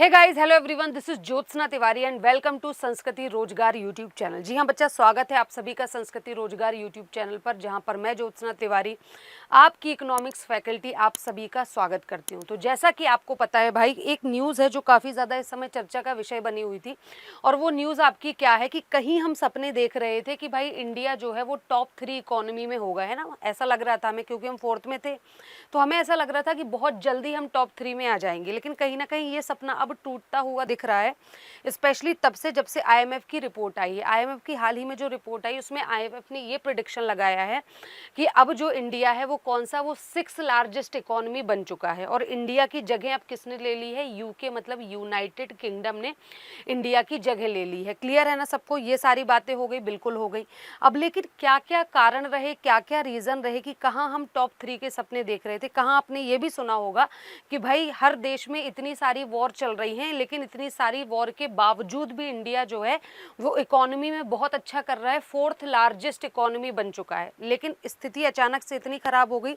Hey guys, hello everyone, this is Jyotsna Tiwari and welcome to Sanskriti Rozgar YouTube channel. जी हाँ बच्चा, स्वागत है आप सभी का संस्कृति रोजगार यूट्यूब चैनल पर, जहाँ पर मैं ज्योत्सना तिवारी आपकी इकोनॉमिक्स फैकल्टी आप सभी का स्वागत करती हूँ। तो जैसा कि आपको पता है भाई, एक न्यूज़ है जो काफ़ी ज़्यादा इस समय चर्चा का विषय बनी हुई थी, और वो न्यूज़ आपकी क्या है कि कहीं हम सपने देख रहे थे कि भाई इंडिया जो है वो टॉप 3 इकोनॉमी में होगा, है ना। ऐसा लग रहा था हमें, क्योंकि हम 4th में थे, तो हमें ऐसा लग रहा था कि बहुत जल्दी हम टॉप 3 में आ जाएंगे। लेकिन कहीं ना कहीं ये सपना अब टूटता हुआ दिख रहा है, स्पेशली तब से जब से आईएमएफ की रिपोर्ट आई है। आईएमएफ की हाल ही में जो रिपोर्ट आई, उसमें आईएमएफ ने ये प्रेडिक्शन लगाया है कि अब जो इंडिया है वो कौन सा, वो 6th लार्जेस्ट इकोनॉमी बन चुका है। और इंडिया की जगह अब किसने ले ली है? यूके, मतलब यूनाइटेड किंगडम ने इंडिया की जगह ले ली है। क्लियर है ना सबको? ये सारी बातें हो गई, बिल्कुल हो गई। अब लेकिन क्या क्या कारण रहे, क्या क्या रीज़न रहे कि कहाँ हम टॉप 3 के सपने देख रहे थे। कहाँ आपने ये भी सुना होगा कि भाई हर देश में इतनी सारी वॉर चल रही हैं, लेकिन इतनी सारी वॉर के बावजूद भी इंडिया जो है वो इकोनॉमी में बहुत अच्छा कर रहा है, 4th लार्जेस्ट इकोनॉमी बन चुका है। लेकिन स्थिति अचानक से इतनी खराब हो गई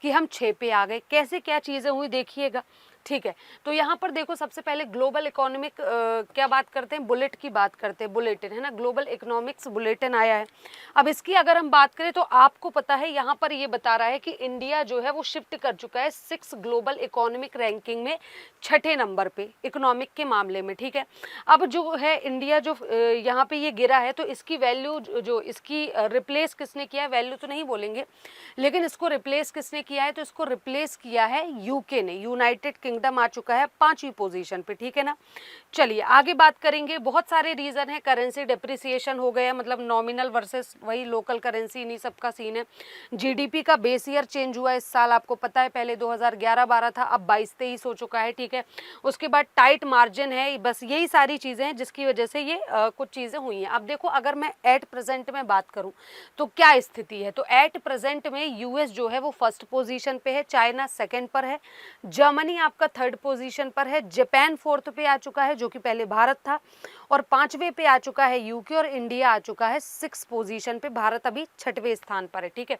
कि हम 6 पे आ गए। कैसे क्या चीज़ें हुई देखिएगा, ठीक है। तो यहाँ पर देखो, सबसे पहले ग्लोबल इकोनॉमिक क्या बात करते हैं, बुलेट की बात करते हैं, बुलेटिन, है ना। ग्लोबल इकोनॉमिक्स बुलेटिन आया है। अब इसकी अगर हम बात करें तो आपको पता है, यहाँ पर ये बता रहा है कि इंडिया जो है वो शिफ्ट कर चुका है 6 ग्लोबल इकोनॉमिक रैंकिंग में 6ठे नंबर पे इकोनॉमिक के मामले में, ठीक है। अब जो है इंडिया जो यहाँ पे ये गिरा है, तो इसकी वैल्यू जो इसकी रिप्लेस किसने किया है, वैल्यू तो नहीं बोलेंगे, लेकिन इसको रिप्लेस किसने किया है, तो इसको रिप्लेस किया है यूके ने। यूनाइटेड किंगडम आ चुका है 5वीं पोजीशन पे, ठीक है ना। चलिए आगे बात करेंगे। बहुत सारे रीजन है। करेंसी डेप्रिसिएशन हो गया, मतलब नॉमिनल वर्सेस वही लोकल करेंसी, इन्हीं सब का सीन है। जीडीपी का बेस ईयर चेंज हुआ इस साल, आपको पता है। पहले 2011-12 था, अब 22-23 हो चुका है, ठीक है। उसके बाद टाइट मार्जिन है। बस यही सारी चीजें हैं जिसकी वजह से ये कुछ चीजें हुई हैं। अब देखो, अगर मैं एट प्रेजेंट में बात करूं तो क्या स्थिति है, तो एट प्रेजेंट में यूएस जो है वो फर्स्ट पोजीशन पे है, चाइना सेकंड पर है, जर्मनी आपका 3rd पोजीशन पर है, जापान 4th पे आ चुका है जो कि पहले भारत था, और 5वें पे आ चुका है यूके, और इंडिया आ चुका है 6th पोजीशन पे। भारत अभी 6ठवें स्थान पर है, ठीक है।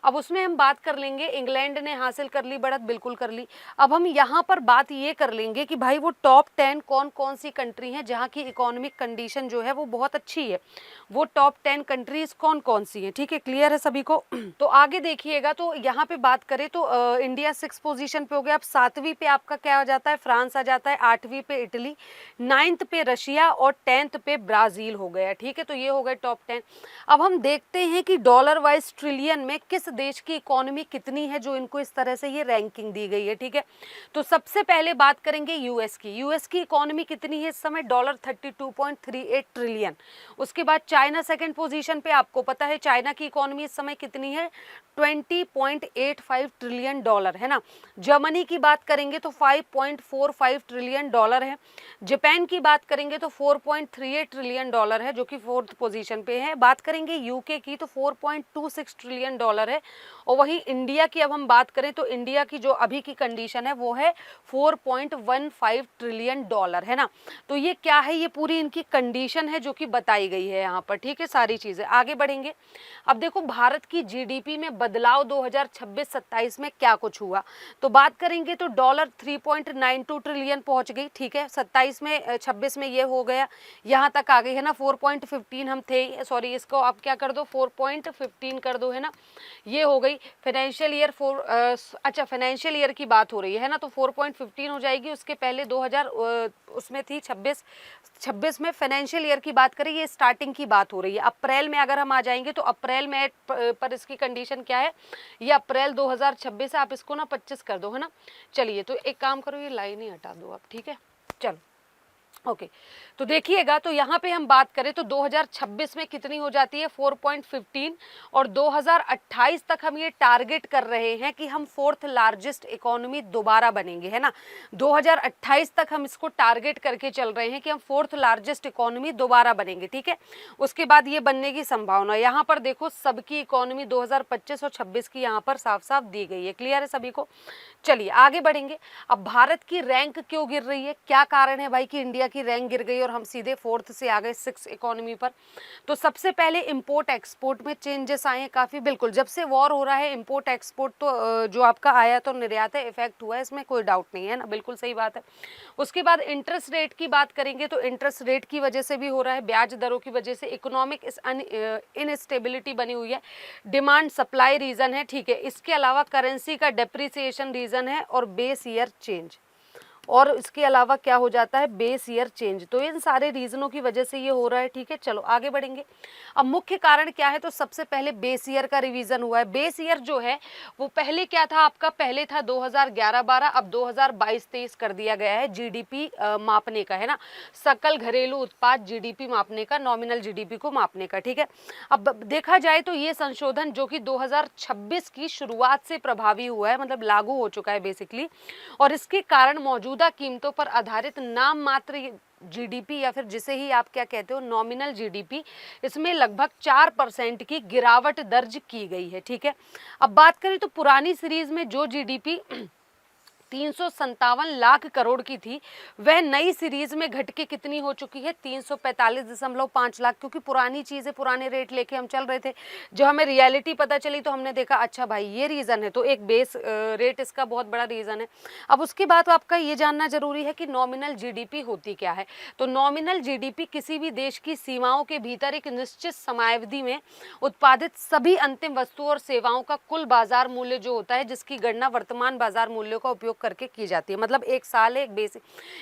अब उसमें हम बात कर लेंगे, इंग्लैंड ने हासिल कर ली बढ़त, बिल्कुल कर ली। अब हम यहाँ पर बात ये कर लेंगे कि भाई वो टॉप 10 कौन कौन सी कंट्री हैं जहाँ की इकोनॉमिक कंडीशन जो है वो बहुत अच्छी है। वो टॉप 10 कंट्रीज कौन कौन सी हैं, ठीक है। क्लियर है सभी को? तो आगे देखिएगा, तो यहाँ पे बात करें तो इंडिया 6th पोजीशन पे हो गया। अब 7वीं पे आपका क्या हो जाता है, फ्रांस आ जाता है, 8वीं पे इटली, 9th पे रशिया, और 10th पे ब्राजील हो गया, ठीक है। तो ये हो गए टॉप 10। अब हम देखते हैं कि डॉलर वाइज ट्रिलियन में किस देश की इकोनॉमी कितनी है, जो इनको इस तरह से ये रैंकिंग दी गई है, ठीक है। तो सबसे पहले बात करेंगे यूएस की। यूएस की इकोनॉमी कितनी है इस समय, $32.38 ट्रिलियन। उसके बाद चाइना सेकंड पोजीशन पे, आपको पता है चाइना की इकोनॉमी इस समय कितनी है, $20.85 ट्रिलियन, है ना। जर्मनी की बात करेंगे तो $5.45 ट्रिलियन है। जापान की बात करेंगे तो $4.38 ट्रिलियन है, जो कि 4th पोजीशन पे है। बात करेंगे यूके की तो $4.26 ट्रिलियन है। और वहीं इंडिया की अब हम बात करें तो इंडिया की जो अभी की कंडीशन है वो है $4.15 ट्रिलियन, है ना। तो ये क्या है, ये पूरी इनकी कंडीशन है जो कि बताई गई है यहाँ पर, ठीक है। सारी चीजें आगे बढ़ेंगे। अब देखो, भारत की जीडीपी में बदलाव 2026-27 में क्या कुछ हुआ, तो बात करेंगे तो $3.92 ट्रिलियन पहुंच गई, ठीक है। 27 में 26 में ये हो गया, यहाँ तक आ गई, है ना। 4.15 हम थे, सॉरी इसको आप क्या कर दो, 4.15 कर दो, है ना। ये हो गई फाइनेंशियल ईयर अच्छा फाइनेंशियल ईयर की बात हो रही है ना, तो 4.15 हो जाएगी। उसके पहले 2000 उसमें थी 26 में फाइनेंशियल ईयर की बात करें, ये स्टार्टिंग की बात हो रही है। अप्रैल में अगर हम आ जाएंगे तो अप्रैल में पर इसकी कंडीशन क्या है, ये अप्रैल 2026 है। आप इसको ना 25 कर दो, है ना। चलिए, तो एक काम करो, ये लाइन ही हटा दो आप, ठीक है। चलो ओके, तो देखिएगा, तो यहाँ पे हम बात करें तो 2026 में कितनी हो जाती है, 4.15, और 2028 तक हम ये टारगेट कर रहे हैं कि हम 4th लार्जेस्ट इकोनॉमी दोबारा बनेंगे, है ना। 2028 तक हम इसको टारगेट करके चल रहे हैं कि हम 4th लार्जेस्ट इकोनॉमी दोबारा बनेंगे, ठीक है। उसके बाद ये बनने की संभावना, यहाँ पर देखो सबकी इकोनॉमी 2025 और 26 की यहाँ पर साफ साफ दी गई है। क्लियर है सभी को? चलिए आगे बढ़ेंगे। अब भारत की रैंक क्यों गिर रही है, क्या कारण है भाई कि इंडिया इंडिया की रैंक गिर गई और हम सीधे 4th से आ गए 6th इकोनॉमी पर। तो सबसे पहले इंपोर्ट एक्सपोर्ट में चेंजेस आए हैं काफ़ी। बिल्कुल, जब से वॉर हो रहा है इंपोर्ट एक्सपोर्ट तो जो आपका आयात और निर्यात है इफेक्ट हुआ है, इसमें कोई डाउट नहीं है ना, बिल्कुल सही बात है। उसके बाद इंटरेस्ट रेट की बात करेंगे तो इंटरेस्ट रेट की वजह से भी हो रहा है, ब्याज दरों की वजह से इकोनॉमिक इनस्टेबिलिटी बनी हुई है, डिमांड सप्लाई रीज़न है, ठीक है। इसके अलावा करेंसी का डेप्रिसिएशन रीज़न है और बेस ईयर चेंज, और इसके अलावा क्या हो जाता है, बेस ईयर चेंज। तो इन सारे रीजनों की वजह से ये हो रहा है, ठीक है। चलो आगे बढ़ेंगे। अब मुख्य कारण क्या है, तो सबसे पहले बेस ईयर का रिवीजन हुआ है। बेस ईयर जो है वो पहले क्या था आपका, पहले था 2011-12, अब 2022-23 कर दिया गया है जीडीपी मापने का, है ना, सकल घरेलू उत्पाद जीडीपी मापने का, नॉमिनल जीडीपी को मापने का, ठीक है। अब देखा जाए तो ये संशोधन जो कि 2026 की शुरुआत से प्रभावी हुआ है, मतलब लागू हो चुका है बेसिकली, और इसके कारण मौजूदा कीमतों पर आधारित नाम मात्र जीडीपी या फिर जिसे ही आप क्या कहते हो नॉमिनल जीडीपी, इसमें लगभग 4% की गिरावट दर्ज की गई है, ठीक है। अब बात करें तो पुरानी सीरीज में जो जीडीपी 357 लाख करोड़ की थी, वह नई सीरीज में घट के कितनी हो चुकी है, 345.5 लाख, क्योंकि पुरानी चीज़ें पुराने रेट लेके हम चल रहे थे। जब हमें रियलिटी पता चली तो हमने देखा अच्छा भाई ये रीज़न है, तो एक बेस रेट इसका बहुत बड़ा रीज़न है। अब उसके बाद आपका ये जानना जरूरी है कि नॉमिनल जीडीपी होती क्या है। तो नॉमिनल जीडीपी किसी भी देश की सीमाओं के भीतर एक निश्चित समयावधि में उत्पादित सभी अंतिम वस्तुओं और सेवाओं का कुल बाजार मूल्य जो होता है, जिसकी गणना वर्तमान बाजार मूल्यों का उपयोग करके की जाती है। मतलब एक साल है,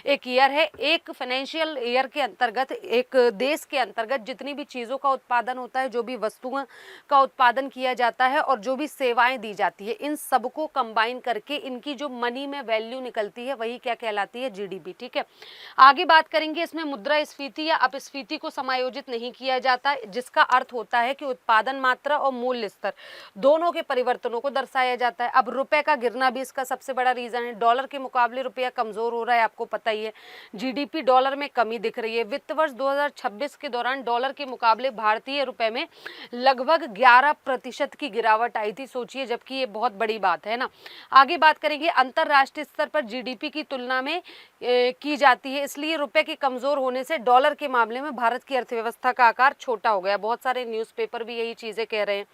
एक ईयर है, एक फाइनेंशियल ईयर के अंतर्गत एक देश के अंतर्गत जितनी भी चीज़ों का उत्पादन होता है, जो भी वस्तुओं का उत्पादन किया जाता है और जो भी सेवाएं दी जाती है, इन सबको कंबाइन करके इनकी जो मनी में वैल्यू निकलती है वही क्या कहलाती है, जीडीपी, ठीक है। आगे बात करेंगे, इसमें मुद्रास्फीति या अपस्फीति को समायोजित नहीं किया जाता, जिसका अर्थ होता है कि उत्पादन मात्रा और मूल्य स्तर दोनों के परिवर्तनों को दर्शाया जाता है। अब रुपए का गिरना भी इसका सबसे बड़ा रीजन है। डॉलर के मुकाबले रुपया कमजोर हो रहा है, आपको पता ही है। जीडीपी डॉलर में कमी दिख रही है। वित्त वर्ष 2026 के दौरान डॉलर के मुकाबले भारतीय रुपए में लगभग 11% की गिरावट आई थी, सोचिए, जबकि ये बहुत बड़ी बात है ना। आगे बात करेंगे, अंतरराष्ट्रीय स्तर पर जीडीपी की तुलना में की जाती है, इसलिए रुपए के कमजोर होने से डॉलर के मामले में भारत की अर्थव्यवस्था का आकार छोटा हो गया। बहुत सारे न्यूज़पेपर भी यही चीजें कह रहे हैं,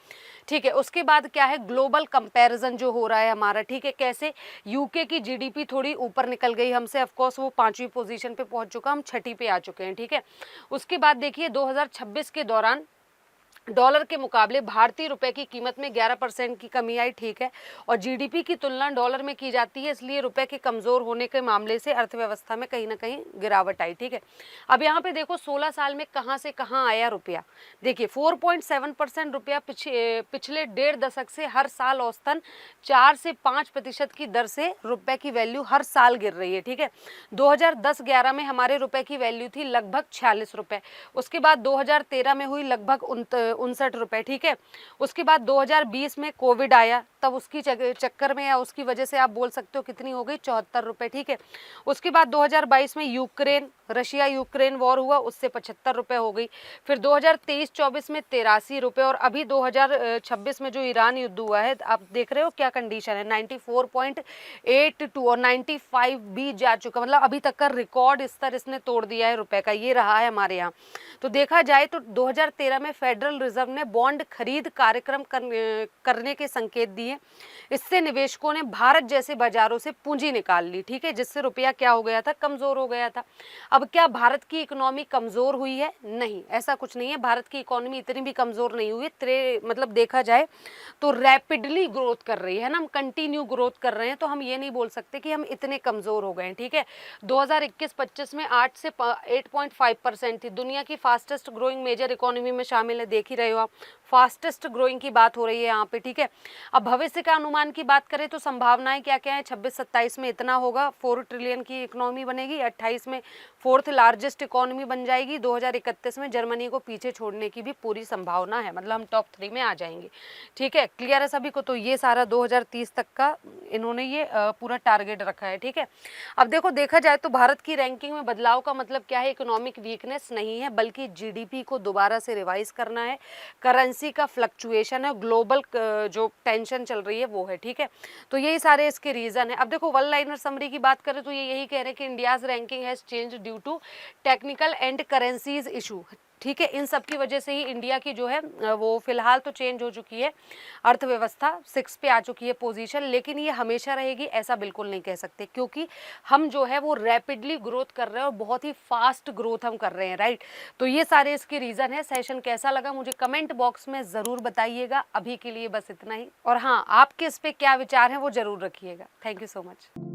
ठीक है। उसके बाद क्या है, ग्लोबल कंपैरिजन जो हो रहा है हमारा, ठीक है। कैसे, यूके की जीडीपी थोड़ी ऊपर निकल गई हमसे, ऑफ कोर्स वो 5वीं पोजीशन पे पहुंच चुका, हम 6ठी पे आ चुके हैं, ठीक है। उसके बाद देखिए 2026 के दौरान डॉलर के मुकाबले भारतीय रुपए की कीमत में 11% की कमी आई, ठीक है। और जीडीपी की तुलना डॉलर में की जाती है, इसलिए रुपए के कमजोर होने के मामले से अर्थव्यवस्था में कहीं ना कहीं गिरावट आई, ठीक है। अब यहाँ पे देखो 16 साल में कहाँ से कहाँ आया रुपया। देखिए 4.7% रुपया पिछले 1.5 दशक से हर साल औसतन 4 से 5% की दर से रुपए की वैल्यू हर साल गिर रही है, ठीक है। 2010-11 में हमारे रुपए की वैल्यू थी लगभग 46 रुपए, उसके बाद 2013 में हुई लगभग 59 रुपए, ठीक है। उसके बाद 2020 में कोविड आया, तब उसकी चक्कर में या उसकी वजह से आप बोल सकते हो कितनी हो गई, 74 रुपए, ठीक है। उसके बाद 2022 में रशिया यूक्रेन वॉर हुआ, उससे 75 रुपए हो गई। फिर 2023-24 में 83 रुपए, और अभी 2026 में जो ईरान युद्ध हुआ है, आप देख रहे हो क्या कंडीशन है, 94.82 और 95 भी जा चुका, मतलब अभी तक का रिकॉर्ड स्तर इसने तोड़ दिया है रुपए का, ये रहा है हमारे यहाँ। तो देखा जाए तो 2013 में फेडरल रिजर्व ने बॉन्ड खरीद कार्यक्रम करने के संकेत दिए। इससे निवेशकों ने भारत जैसे बाजारों से पूंजी निकाल ली, ठीक है, जिससे रुपया क्या हो गया था, कमजोर हो गया था। अब क्या भारत की इकोनॉमी कमजोर हुई है? नहीं, ऐसा कुछ नहीं है, भारत की इकोनॉमी इतनी भी कमजोर नहीं हुई, मतलब देखा जाए तो रैपिडली ग्रोथ कर रही है ना, हम कंटिन्यू ग्रोथ कर रहे हैं, तो हम ये नहीं बोल सकते कि हम इतने कमजोर हो गए हैं, ठीक है। 2021-25 में 8 से 8.5% थी, दुनिया की फास्टेस्ट ग्रोइंग मेजर इकोनॉमी में शामिल है, देख ही रहे हो आप, फास्टेस्ट ग्रोइंग की बात हो रही है यहाँ पे, ठीक है। अब भविष्य का अनुमान की बात करें तो संभावनाएं क्या क्या है, 26-27 में इतना होगा, 4 ट्रिलियन की इकोनॉमी बनेगी, 28 में 4th लार्जेस्ट इकोनॉमी बन जाएगी, 2031 में जर्मनी को पीछे छोड़ने की भी पूरी संभावना है, मतलब हम टॉप 3 में आ जाएंगे, ठीक है। क्लियर है सभी को? तो ये सारा 2030 तक का इन्होंने ये पूरा टारगेट रखा है, ठीक है। अब देखो, देखा जाए तो भारत की रैंकिंग में बदलाव का मतलब क्या है, इकोनॉमिक वीकनेस नहीं है, बल्कि जीडीपी को दोबारा से रिवाइज करना है, करेंसी का फ्लक्चुएशन है, ग्लोबल जो टेंशन चल रही है वो है, ठीक है। तो यही सारे इसके रीजन है। अब देखो वन लाइनर समरी की बात करें तो ये यही कह रहे हैं कि India's ranking has change due to technical and currencies issue, ठीक है। इन सब की वजह से ही इंडिया की जो है वो फिलहाल तो चेंज हो चुकी है अर्थव्यवस्था, 6 पे आ चुकी है पोजीशन, लेकिन ये हमेशा रहेगी ऐसा बिल्कुल नहीं कह सकते, क्योंकि हम जो है वो रैपिडली ग्रोथ कर रहे हैं और बहुत ही फास्ट ग्रोथ हम कर रहे हैं, राइट। तो ये सारे इसके रीज़न है। सेशन कैसा लगा मुझे कमेंट बॉक्स में ज़रूर बताइएगा। अभी के लिए बस इतना ही, और हाँ, आपके इस पर क्या विचार हैं वो ज़रूर रखिएगा। Thank you so much.